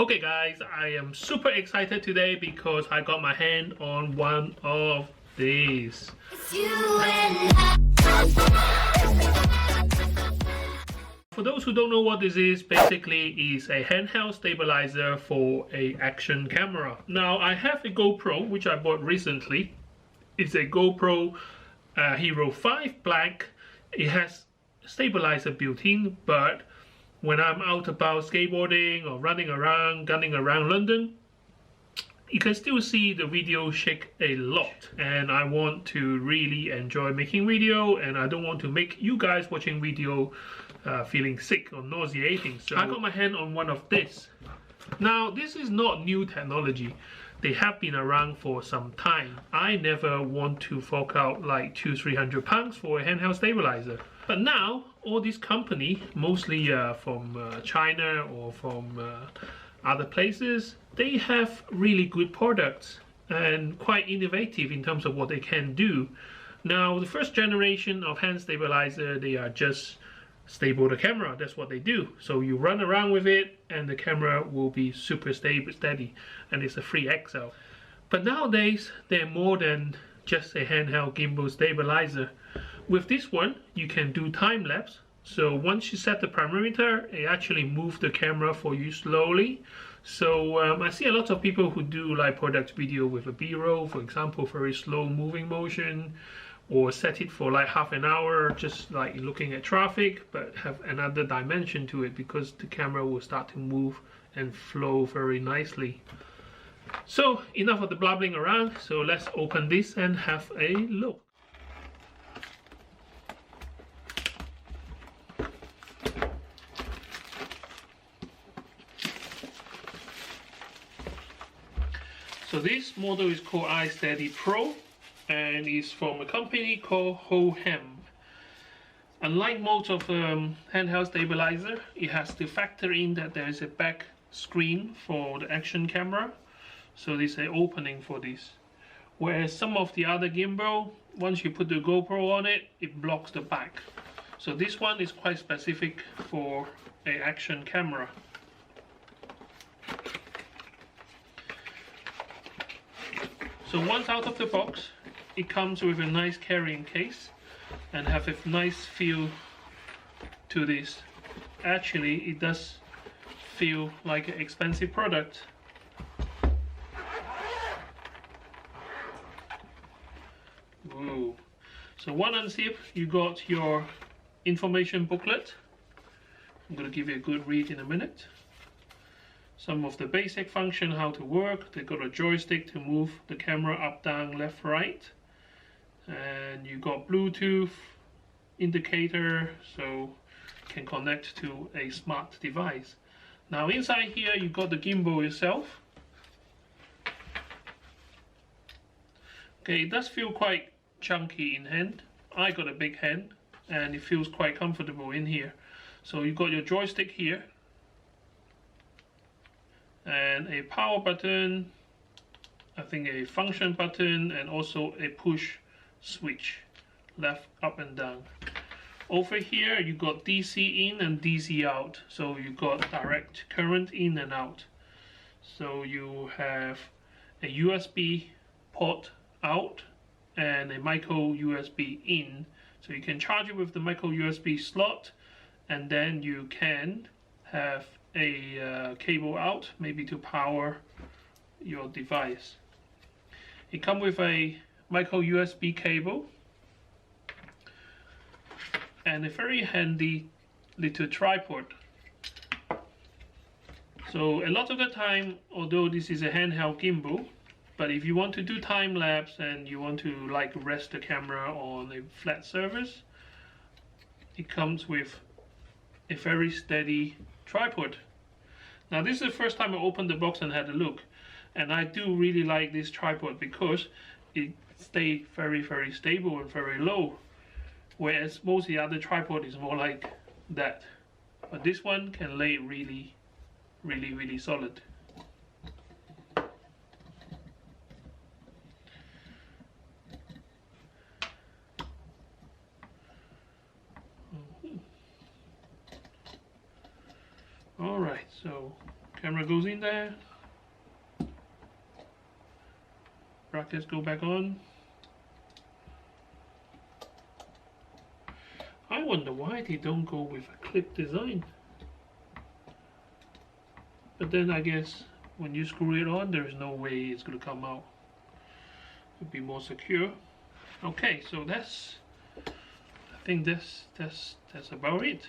Okay guys, I am super excited today because I got my hand on one of these. For those who don't know what this is, basically is a handheld stabilizer for a action camera. Now I have a GoPro which I bought recently. It's a GoPro Hero 5 Black. It has stabilizer built in, but when I'm out about skateboarding or running around, gunning around London, you can still see the video shake a lot, and I want to really enjoy making video, and I don't want to make you guys watching video feeling sick or nauseating. So I got my hand on one of this. Now this is not new technology. They have been around for some time. I never want to fork out like £200-300 for a handheld stabilizer. But now all these companies, mostly from China or from other places, they have really good products and quite innovative in terms of what they can do. Now the first generation of hand stabilizer, they are just stable the camera. That's what they do. So you run around with it and the camera will be super steady, and it's a free XL. But nowadays they're more than just a handheld gimbal stabilizer. With this one you can do time lapse. So once you set the parameter, it actually moves the camera for you slowly. So I see a lot of people who do like product video with a B-roll, for example, very slow moving motion, or set it for like half an hour just like looking at traffic, but have another dimension to it because the camera will start to move and flow very nicely. So enough of the blabbling around, so let's open this and have a look. So this model is called iSteady Pro and is from a company called Hohem. Unlike most of handheld stabilizer, it has to factor in that there is a back screen for the action camera. So there's an opening for this. Whereas some of the other gimbal, once you put the GoPro on it, it blocks the back. So this one is quite specific for an action camera. So once out of the box, it comes with a nice carrying case and have a nice feel to this. Actually, it does feel like an expensive product. Ooh. So one unzip, you got your information booklet. I'm going to give you a good read in a minute. Some of the basic function, how to work. They got a joystick to move the camera up, down, left, right. And you got Bluetooth indicator, so you can connect to a smart device. Now inside here you got the gimbal itself. Okay, it does feel quite chunky in hand. I got a big hand and it feels quite comfortable in here. So you got your joystick here and a power button, I think a function button, and also a push switch, left, up and down. Over here you got DC in and DC out, so you got direct current in and out. So you have a USB port out and a micro USB in, so you can charge it with the micro USB slot, and then you can have a cable out, maybe to power your device. It comes with a micro USB cable and a very handy little tripod. So a lot of the time, although this is a handheld gimbal, but if you want to do time lapse and you want to like rest the camera on a flat surface, it comes with a very steady tripod. Now this is the first time I opened the box and had a look, and I do really like this tripod because it stays very stable and very low, whereas most of the other tripod is more like that, but this one can lay really solid. Alright, so camera goes in there. Brackets go back on. I wonder why they don't go with a clip design. But then I guess when you screw it on, there's no way it's going to come out. It'll be more secure. Okay, so that's, I think that's about it.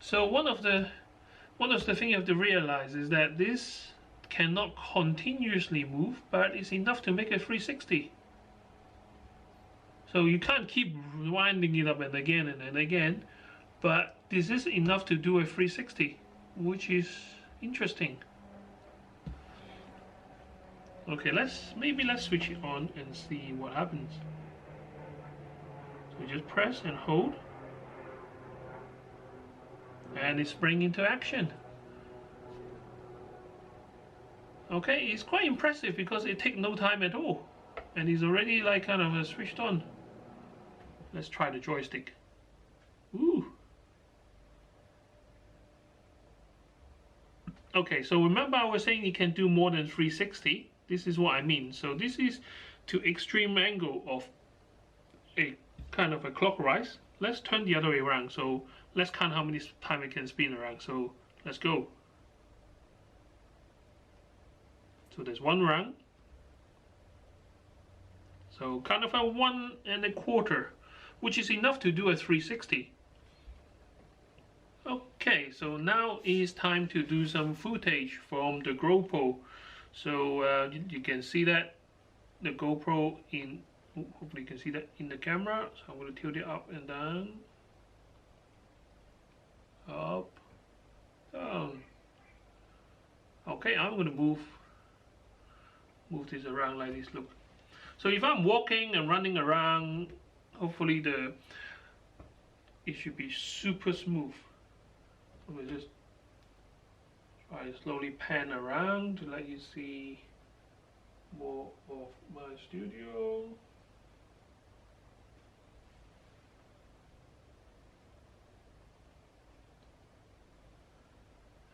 So one of the things you have to realize is that this cannot continuously move, but it's enough to make a 360. So you can't keep winding it up and again, but this is enough to do a 360, which is interesting. Okay, let's switch it on and see what happens. So just press and hold, and it's spring into action. Okay, it's quite impressive because it takes no time at all, and it's already like kind of switched on. Let's try the joystick. Ooh. Okay, so remember I was saying you can do more than 360. This is what I mean. So this is to extreme angle of a kind of a clockwise. Let's turn the other way around. So let's count how many times it can spin around. So let's go. So there's one round. So kind of a 1 1/4, which is enough to do a 360. Okay, so now is time to do some footage from the GoPro. So you can see that the GoPro in, hopefully you can see that in the camera. So I'm going to tilt it up and down, up, down. Okay, I'm going to move this around like this. Look. So if I'm walking and running around, hopefully it should be super smooth. So we'll just try to slowly pan around to let you see more of my studio.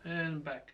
And back.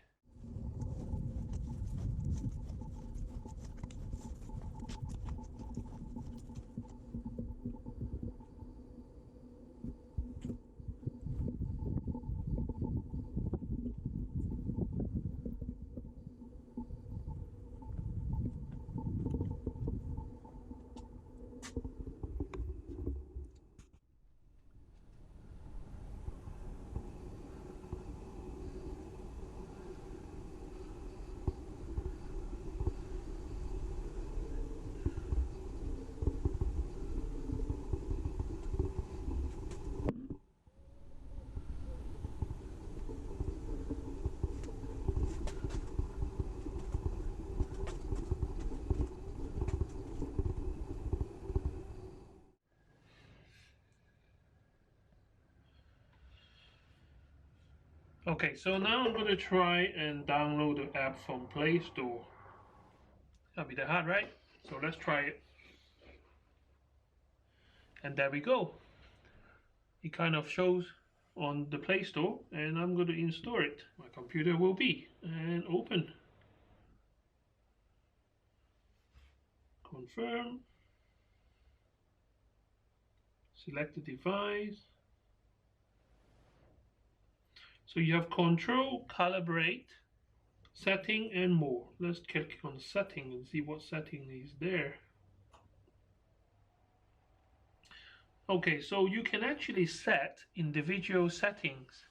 Okay, so now I'm going to try and download the app from Play Store. That'll be that hard, right? So let's try it. And there we go. It kind of shows on the Play Store, and I'm going to install it. My computer will be, and open. Confirm. Select the device. So you have control, calibrate, setting, and more. Let's click on setting and see what setting is there. Okay, so you can actually set individual settings.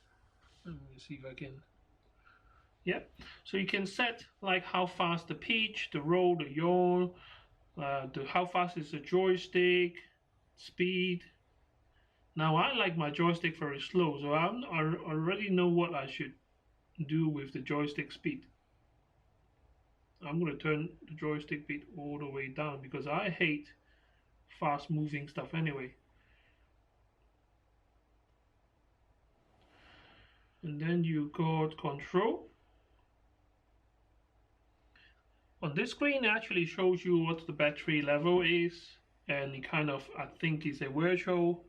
Let me see if I can. Yeah, so you can set like how fast the pitch, the roll, the yaw, how fast is the joystick, speed. Now I like my joystick very slow, so I already know what I should do with the joystick speed. I'm going to turn the joystick speed all the way down because I hate fast moving stuff anyway. And then you got control. On this screen it actually shows you what the battery level is, and it kind of, I think, is a virtual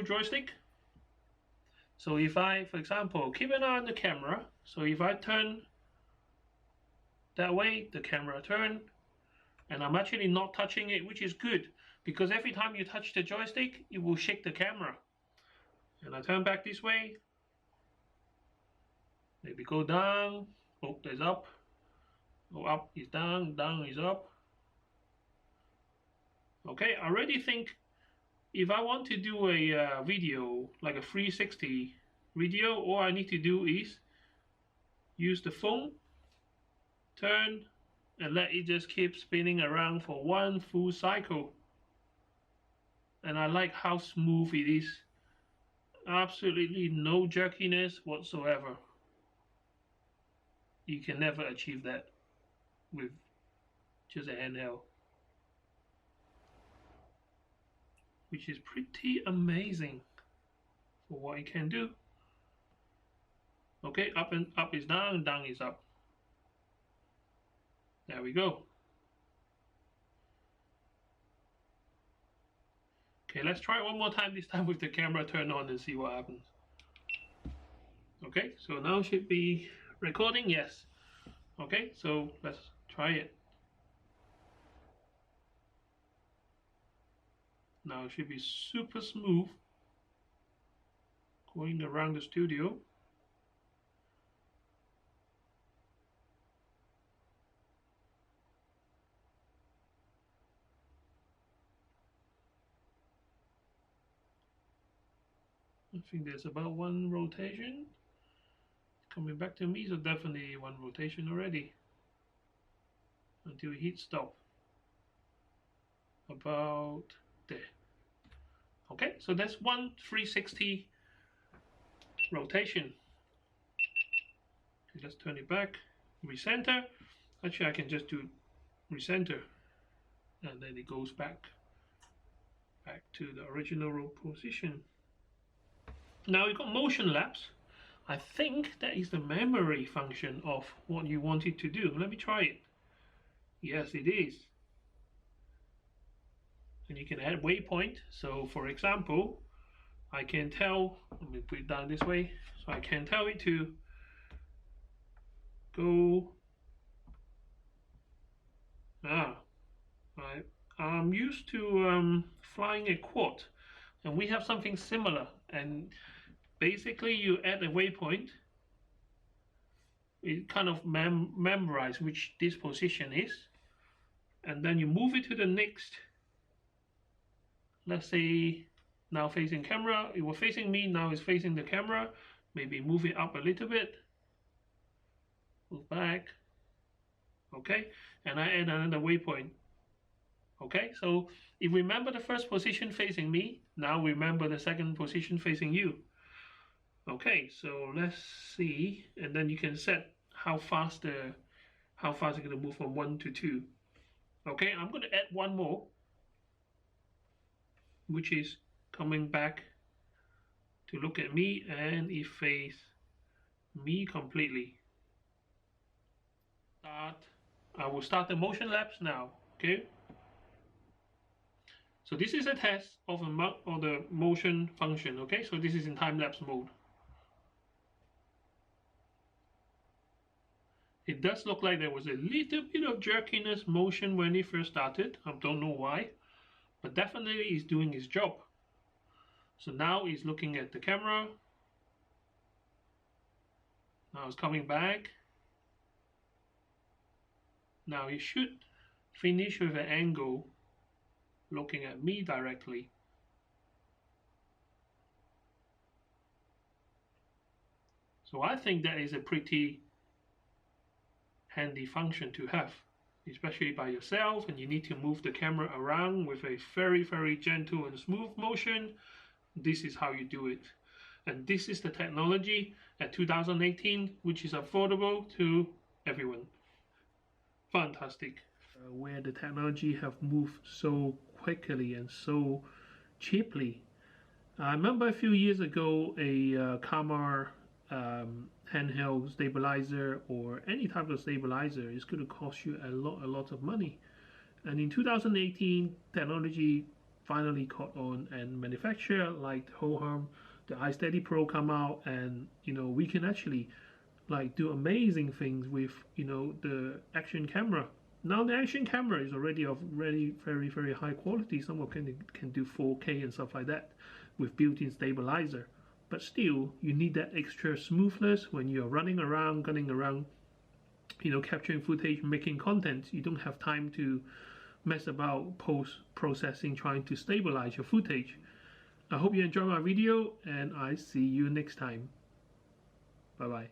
joystick. So if I, for example, keep an eye on the camera, so if I turn that way, the camera turn, and I'm actually not touching it, which is good, because every time you touch the joystick, it will shake the camera. And I turn back this way, maybe go down, oh, there's up, go up is down, down is up. Okay, I already think if I want to do a video, like a 360 video, all I need to do is use the phone, turn, and let it just keep spinning around for one full cycle. And I like how smooth it is. Absolutely no jerkiness whatsoever. You can never achieve that with just a handheld, which is pretty amazing for what it can do. Okay, up and up is down, down is up. There we go. Okay, let's try it one more time, this time with the camera turned on and see what happens. Okay, so now should be recording, yes. Okay, so let's try it. Now it should be super smooth going around the studio. I think there's about one rotation coming back to me, so definitely one rotation already until it hits stop. About there. Okay, so that's one 360 rotation. Okay, let's turn it back, recenter. Actually, I can just do recenter, and then it goes back to the original position. Now you've got motion lapse. I think that is the memory function of what you want it to do. Let me try it. Yes, it is. And you can add waypoint. So for example, I can tell, let me put it down this way, so I can tell it to go, I'm used to flying a quad, and we have something similar, and basically you add a waypoint, it kind of memorize which this position is, and then you move it to the next, let's say now facing camera, it was facing me, now it's facing the camera, maybe move it up a little bit, move back, okay, and I add another waypoint. Okay, so if we remember the first position facing me, now remember the second position facing you. Okay, so let's see, and then you can set how fast it's going to move from 1 to 2. Okay, I'm going to add one more, which is coming back to look at me, and it faces me completely. I will start the motion lapse now. Okay. So this is a test of the motion function, okay? So this is in time-lapse mode. It does look like there was a little bit of jerkiness motion when it first started. I don't know why, but definitely it's doing its job. So now it's looking at the camera. Now it's coming back. Now it should finish with an angle looking at me directly. So I think that is a pretty handy function to have, especially by yourself, and you need to move the camera around with a very, very gentle and smooth motion. This is how you do it. And this is the technology at 2018, which is affordable to everyone. Fantastic. Where the technology have moved so quickly and so cheaply. I remember a few years ago a Karmar handheld stabilizer or any type of stabilizer is going to cost you a lot of money. And in 2018, technology finally caught on, and manufacturer like Hohem the iSteady Pro come out, and you know, we can actually like do amazing things with, you know, the action camera. Now the action camera is already of very high quality. Some of them can do 4K and stuff like that with built-in stabilizer. But still, you need that extra smoothness when you're running around, gunning around, you know, capturing footage, making content. You don't have time to mess about post-processing, trying to stabilize your footage. I hope you enjoyed my video, and I see you next time. Bye bye.